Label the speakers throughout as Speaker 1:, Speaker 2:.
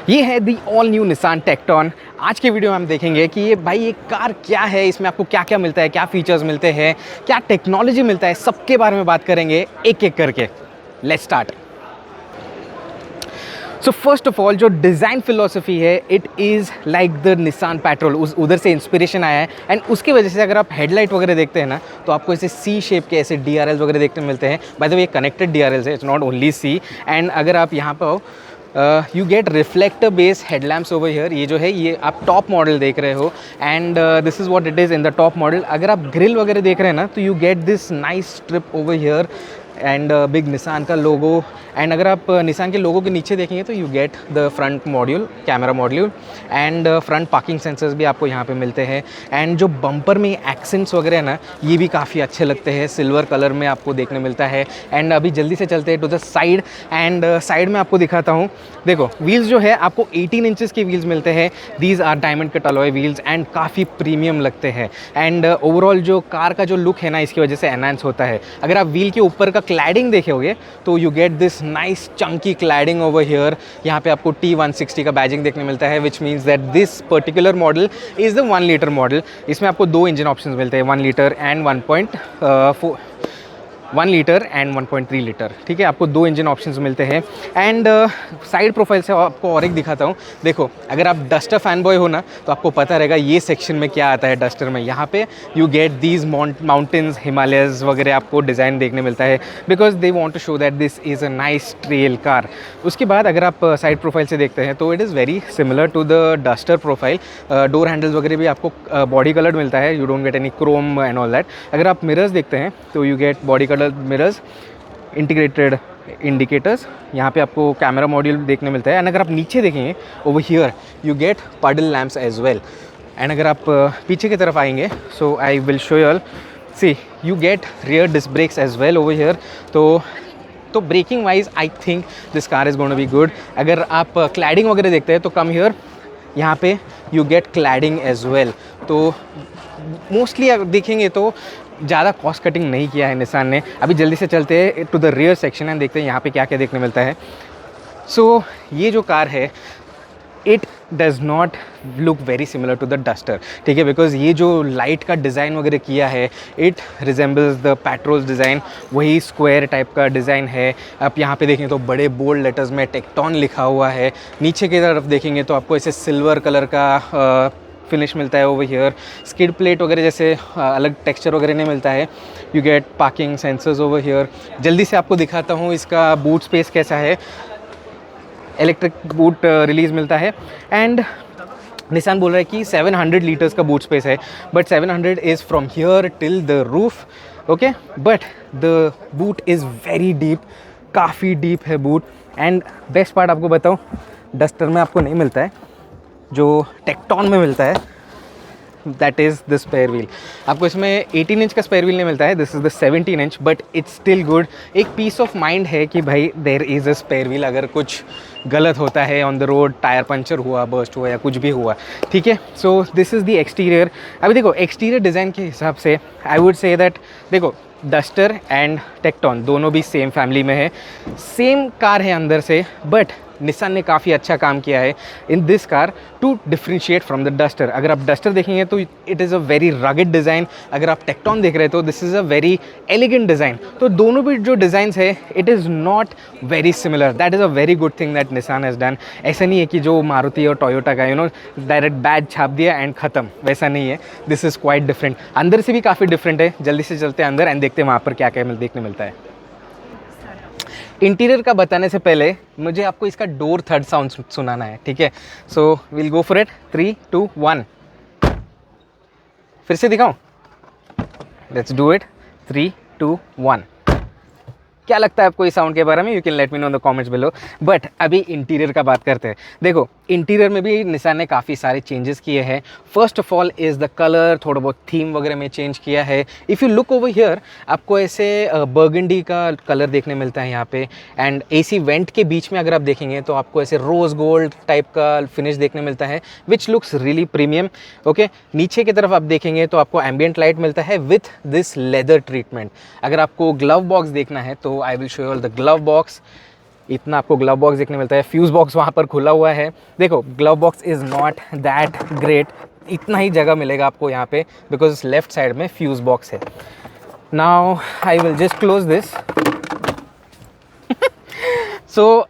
Speaker 1: ये है the all new Nissan टेक्टॉन। आज के वीडियो में हम देखेंगे कि ये कार क्या है, इसमें आपको क्या क्या मिलता है, क्या फीचर्स मिलते हैं, क्या टेक्नोलॉजी मिलता है, सबके बारे में बात करेंगे एक एक करके। Let's start. So first of all जो डिज़ाइन फिलोसफी है, it is like the Nissan petrol, उधर से इंस्पिरेशन आया है। एंड उसकी वजह से अगर आप हेडलाइट वगैरह देखते हैं ना, तो आपको ऐसे सी शेप के ऐसे DRLs वगैरह देखने मिलते हैं। By the way connected DRLs है, it's not only see. And अगर आप यहाँ पर you get reflector base headlamps over here. ये जो है ये आप टॉप मॉडल देख रहे हो, and this is what it is in the top model. अगर आप ग्रिल वगैरह देख रहे हैं ना, तो you get this nice strip over here and big Nissan का लोगो। एंड अगर आप निसान के लोगो के नीचे देखेंगे तो you get the front module, camera module, and front parking sensors भी आपको यहाँ पे मिलते हैं। एंड जो बम्पर में एक्सेंट्स वगैरह है ना, ये भी काफ़ी अच्छे लगते हैं, सिल्वर कलर में आपको देखने मिलता है। एंड अभी जल्दी से चलते हैं to the side, and side में आपको दिखाता हूँ। देखो व्हील्स जो है आपको 18 इंचेस के व्हील्स मिलते हैं। These are diamond cut alloy wheels and काफ़ी प्रीमियम लगते हैं। एंड ओवरऑल जो कार का जो लुक है ना, इसकी वजह से एनहांस होता है। अगर आप व्हील के ऊपर का क्लैडिंग देखेंगे तो you get this nice Chunky cladding over here. यहाँ पे आपको T160 का बैजिंग देखने मिलता है, which means that this particular model is the 1 litre model. इसमें आपको 2 इंजन ऑप्शंस मिलते हैं, 1 litre and 1 litre and 1.3 litre. ठीक है, आपको 2 इंजन ऑप्शंस मिलते हैं। एंड साइड प्रोफाइल से आपको और एक दिखाता हूँ। देखो अगर आप डस्टर फैन बॉय हो ना, तो आपको पता रहेगा ये सेक्शन में क्या आता है डस्टर में। यहाँ पे you get these mountains, Himalayas वगैरह आपको डिज़ाइन देखने मिलता है, because they want to show that this is a nice trail car. उसके बाद अगर आप साइड प्रोफाइल से देखते हैं तो it is very similar to the Duster profile. Door handles वगैरह भी आपको बॉडी कलर्ड मिलता है, you don't get any chrome and all that. अगर आप मिरर्स देखते हैं तो you get body colour mirrors, integrated indicators, यहाँ पे आपको कैमरा मॉड्यूल देखने मिलता है। एंड अगर आप नीचे देखेंगे over here you get puddle lamps as well. And अगर आप पीछे की तरफ आएंगे, so I will show you all, see you get rear disc brakes as well over here. तो braking wise I think this car is going to be good. अगर आप cladding वगैरह देखते हैं तो कम हियर, यहाँ पे you get cladding as well. तो मोस्टली अगर देखेंगे तो ज़्यादा कॉस्ट कटिंग नहीं किया है निसान ने। अभी जल्दी से चलते हैं to the rear section and देखते हैं यहाँ पे क्या क्या देखने मिलता है। सो ये जो कार है, it does not look very similar to the Duster. ठीक है, बिकॉज ये जो लाइट का डिज़ाइन वगैरह किया है, it resembles the petrol design, वही स्क्वायर टाइप का डिज़ाइन है। आप यहाँ पे देखें तो बड़े बोल्ड लेटर्स में टेक्टॉन लिखा हुआ है। नीचे की तरफ देखेंगे तो आपको ऐसे सिल्वर कलर का फिनिश मिलता है ओवर हियर। स्किड प्लेट वगैरह जैसे अलग टेक्सचर वगैरह नहीं मिलता है। You get parking sensors over here. जल्दी से आपको दिखाता हूँ इसका बूट स्पेस कैसा है। इलेक्ट्रिक बूट रिलीज़ मिलता है। एंड निसान बोल रहा है कि 700 लीटर्स का बूट स्पेस है, but 700 is from here till the roof. Okay, but the boot is very deep, काफ़ी डीप है बूट। एंड बेस्ट पार्ट आपको बताऊँ, डस्टर में आपको नहीं मिलता है, जो टेक्टॉन में मिलता है, that is the spare wheel. आपको इसमें 18 इंच का स्पेयर व्हील नहीं मिलता है, this is the 17 inch, but it's still good. एक पीस ऑफ माइंड है कि भाई there is a spare wheel अगर कुछ गलत होता है on the road, tyre puncture हुआ, बर्स्ट हुआ या कुछ भी हुआ। ठीक है, so this is the exterior. अभी देखो एक्सटीरियर डिज़ाइन के हिसाब से आई वुड से दैट, देखो डस्टर एंड टेक्टॉन दोनों भी सेम फैमिली में है, सेम कार है अंदर से, बट निसान ने काफ़ी अच्छा काम किया है in this car to differentiate from the Duster. अगर आप डस्टर देखेंगे तो it is a very rugged design, अगर आप टेक्टॉन देख रहे हैं तो this is a very elegant design. तो दोनों भी जो डिज़ाइंस है, it is not very similar. That is a very good thing that Nissan has done. ऐसा नहीं है कि जो मारुति और टोयोटा का डायरेक्ट बैज छाप दिया एंड ख़त्म, वैसा नहीं है। दिस इज़ क्वाइट डिफरेंट, अंदर से भी काफ़ी डिफरेंट है। जल्दी से चलते हैं अंदर एंड देखते हैं वहाँ पर क्या क्या देखने मिलता है। इंटीरियर का बताने से पहले मुझे आपको इसका डोर थर्ड साउंड सुनाना है। ठीक है, so will go for it. 3, 2, 1। फिर से दिखाऊं? Let's do it. 3, 2, 1। क्या लगता है आपको इस साउंड के बारे में? You can let me know in the comments below. But अभी इंटीरियर का बात करते हैं। देखो इंटीरियर में भी निसान ने काफ़ी सारे चेंजेस किए हैं। First of all is the colour, थोड़ा बहुत थीम वगैरह में चेंज किया है। If you look over here आपको ऐसे बर्गंडी का कलर देखने मिलता है यहाँ पे। एंड AC वेंट के बीच में अगर आप देखेंगे तो आपको ऐसे रोज़ गोल्ड टाइप का फिनिश देखने मिलता है, which looks really premium. Okay, नीचे की तरफ आप देखेंगे तो आपको एम्बियंट लाइट मिलता है विथ दिस लेदर ट्रीटमेंट। अगर आपको ग्लव बॉक्स देखना है तो आई will show you all the glove box. इतना आपको ग्लव बॉक्स देखने मिलता है, फ्यूज़ बॉक्स वहाँ पर खुला हुआ है। देखो glove box is not that great, इतना ही जगह मिलेगा आपको यहाँ पे बिकॉज लेफ्ट साइड में फ्यूज़ बॉक्स है। Now I will just close this. So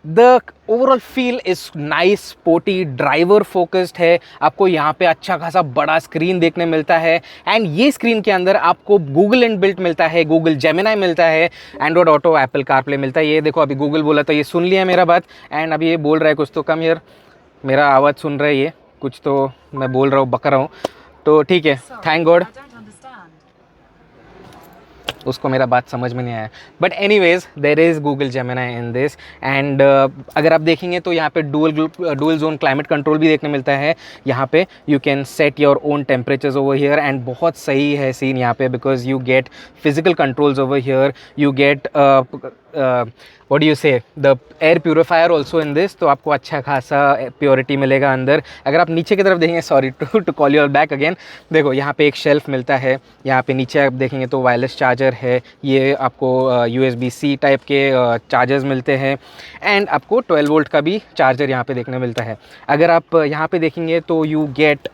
Speaker 1: the overall feel is nice, sporty, driver focused है। आपको यहाँ पे अच्छा खासा बड़ा स्क्रीन देखने मिलता है एंड ये स्क्रीन के अंदर आपको गूगल इनबिल्ट मिलता है, गूगल जेमिनाई मिलता है, एंड्रॉयड ऑटो, एप्पल कारप्ले मिलता है। ये देखो अभी गूगल बोला तो ये सुन लिया मेरा बात एंड अभी ये बोल रहा है कुछ, तो कम हियर, मेरा आवाज़ सुन रहा है ये कुछ, तो मैं बोल रहा हूँ, बक रहा हूँ, तो ठीक है, थैंक गॉड उसको मेरा बात समझ में नहीं आया। But anyways there is Google Gemini in this and अगर आप देखेंगे तो यहाँ पे डुअल जोन क्लाइमेट कंट्रोल भी देखने मिलता है। यहाँ पे you can set your own temperatures over here and बहुत सही है सीन यहाँ पे because you get physical controls over here, you gate what do you say, the air purifier also in this, तो आपको अच्छा खासा प्योरिटी मिलेगा अंदर। अगर आप नीचे की तरफ देखेंगे, sorry to call you back again, देखो यहाँ पे एक शेल्फ मिलता है, यहाँ पे नीचे आप देखेंगे तो वायरलेस चार्जर है, ये आपको USB-C टाइप के चार्जर्स मिलते हैं एंड आपको 12 वोल्ट का भी चार्जर यहाँ पे देखने मिलता है। अगर आप यहाँ पे देखेंगे तो you get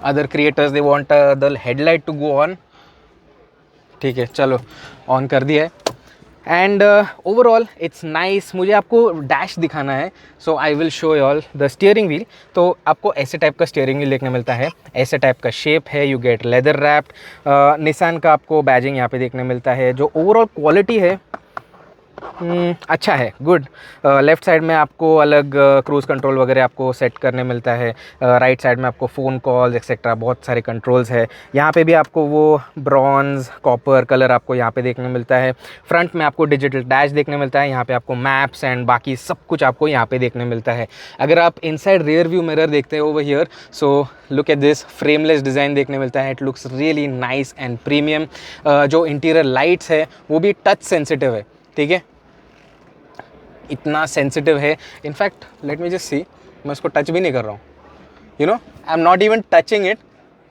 Speaker 1: other creators they want the headlight to go on, ठीक है चलो ऑन कर दिया है एंड ओवरऑल इट्स नाइस। मुझे आपको डैश दिखाना है, so I will show you all the steering wheel. तो आपको ऐसे टाइप का स्टीयरिंग व्हील देखने मिलता है, ऐसे टाइप का शेप है, you get leather wrapped, Nissan का आपको बैजिंग यहाँ पे देखने मिलता है। जो ओवरऑल क्वालिटी है अच्छा है, गुड। लेफ़्ट साइड में आपको अलग क्रूज़ कंट्रोल वगैरह आपको सेट करने मिलता है, राइट साइड में आपको फ़ोन कॉल्स एक्सेट्रा बहुत सारे कंट्रोल्स है। यहाँ पे भी आपको वो ब्रॉन्ज़ कॉपर कलर आपको यहाँ पे देखने मिलता है। फ्रंट में आपको डिजिटल डैश देखने मिलता है, यहाँ पे आपको मैप्स एंड बाकी सब कुछ आपको यहाँ पे देखने मिलता है। अगर आप इनसाइड रियर व्यू मिरर देखते हो over here, so look at this, frameless design देखने मिलता है, it looks really nice and premium. जो इंटीरियर लाइट्स है वो भी टच सेंसिटिव है, ठीक है, इतना सेंसिटिव है। In fact let me just see, मैं उसको टच भी नहीं कर रहा हूँ, you know I am not even touching it,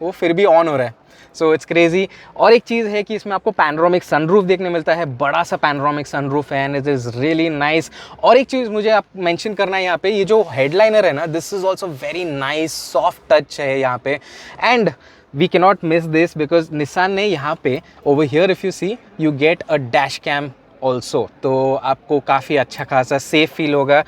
Speaker 1: वो फिर भी ऑन हो रहा है, सो इट्स क्रेजी। और एक चीज़ है कि इसमें आपको पैनोरामिक सनरूफ देखने मिलता है, बड़ा सा पैनोरामिक सनरूफ है and it is really nice. और एक चीज़ मुझे आप मेंशन करना है यहाँ पे, ये जो हेडलाइनर है ना, this is also very nice, soft touch है यहाँ पे and we cannot miss this because Nissan ने यहाँ पे over here if you see you get a dash cam also, तो आपको काफ़ी अच्छा खासा सेफ फील होगा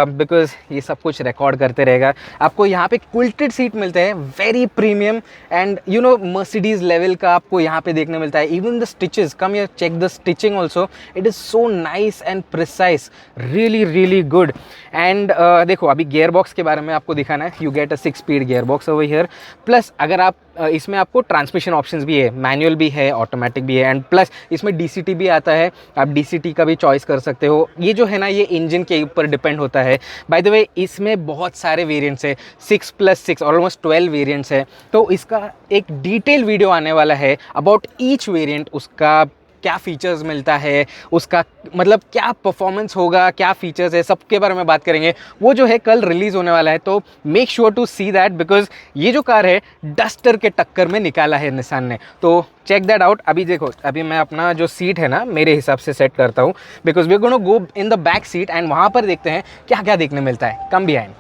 Speaker 1: बिकॉज ये सब कुछ रिकॉर्ड करते रहेगा। आपको यहाँ पे क्विल्टेड सीट मिलते हैं, very premium and you know Mercedes level का आपको यहाँ पे देखने मिलता है। Even the stitches, come here check the stitching also, it is so nice and precise, really really good. And देखो अभी गियर बॉक्स के बारे में आपको दिखाना है, you get a 6 speed gear box over here, plus अगर आप इसमें आपको ट्रांसमिशन ऑप्शंस भी है, मैनुअल भी है, ऑटोमेटिक भी है एंड प्लस इसमें DCT भी आता है, आप DCT का भी चॉइस कर सकते हो। ये जो है ना, ये इंजन के ऊपर डिपेंड होता है। बाय द वे इसमें बहुत सारे वेरिएंट्स है, 6+6 ऑलमोस्ट 12 वेरिएंट्स है, तो इसका एक डिटेल वीडियो आने वाला है अबाउट ईच वेरिएंट, उसका क्या फीचर्स मिलता है, उसका मतलब क्या परफॉर्मेंस होगा, क्या फीचर्स है, सबके बारे में बात करेंगे। वो जो है कल रिलीज़ होने वाला है, तो make sure to see that because ये जो कार है डस्टर के टक्कर में निकाला है निसान ने, तो चेक दैट आउट। अभी देखो, अभी मैं अपना जो सीट है ना मेरे हिसाब से सेट करता हूँ because we are gonna go in the back seat and वहाँ पर देखते हैं क्या क्या देखने मिलता है। Come behind.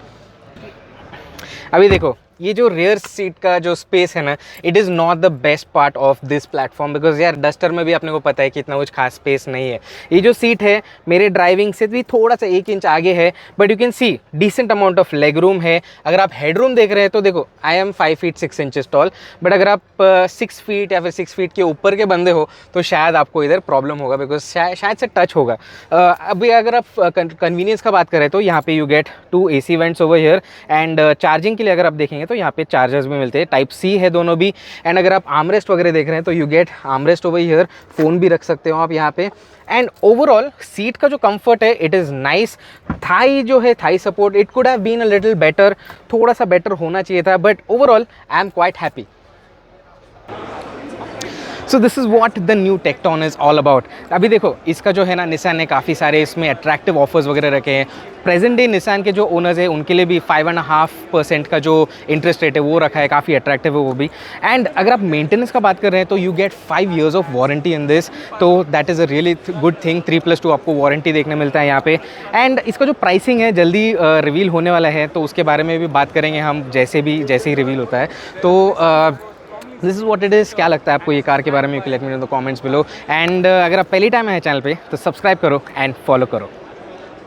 Speaker 1: अभी देखो ये जो रियर सीट का जो स्पेस है ना, it is not the best part of this platform because यार डस्टर में भी अपने को पता है कि इतना कुछ खास स्पेस नहीं है। ये जो सीट है मेरे ड्राइविंग से भी थोड़ा सा 1 इंच आगे है, but you can see decent amount of leg room है। अगर आप हेड रूम देख रहे हैं तो देखो I am 5 feet 6 inches tall, but अगर आप 6 फीट या फिर 6 फीट के ऊपर के बंदे हो तो शायद आपको इधर प्रॉब्लम होगा बिकॉज शायद से टच होगा। अभी अगर आप कन्वीनियंस का बात करें तो यहाँ पे you gate 2 AC vents over here and charging के लिए अगर आप देखेंगे तो यहाँ पे चार्जर्स भी मिलते हैं, टाइप C है दोनों भी। एंड अगर आप आर्मरेस्ट वगैरह देख रहे हैं तो you gate armrest over here, phone भी रख सकते हो आप यहाँ पे। एंड ओवरऑल सीट का जो कंफर्ट है इट इज़ नाइस। थाई जो है, thigh support it could have been a little better, थोड़ा सा बेटर होना चाहिए था, but overall I am quite happy. So this is what the new Tecton is all about. अभी देखो इसका जो है ना, निसान ने काफ़ी सारे इसमें अट्रैक्टिव ऑफर्स वगैरह रखे हैं। प्रेजेंट डे निसान के जो ओनर्स है उनके लिए भी 5.5% का जो इंटरेस्ट रेट है वो रखा है, काफ़ी अट्रैक्टिव है वो भी। एंड अगर आप मेंटेनेंस का बात कर रहे हैं तो you get 5 years of warranty in this, तो that is a really good thing. 3+2 आपको वारंटी देखने मिलता है यहाँ पे। एंड इसका जो प्राइसिंग है जल्दी रिवील होने वाला है, तो उसके बारे में भी बात करेंगे हम जैसे ही रिवील होता है। तो this is what it is. क्या लगता है आपको ये कार के बारे में? You can let me know in the comments below. And अगर आप पहली टाइम आए चैनल पे तो सब्सक्राइब करो एंड फॉलो करो।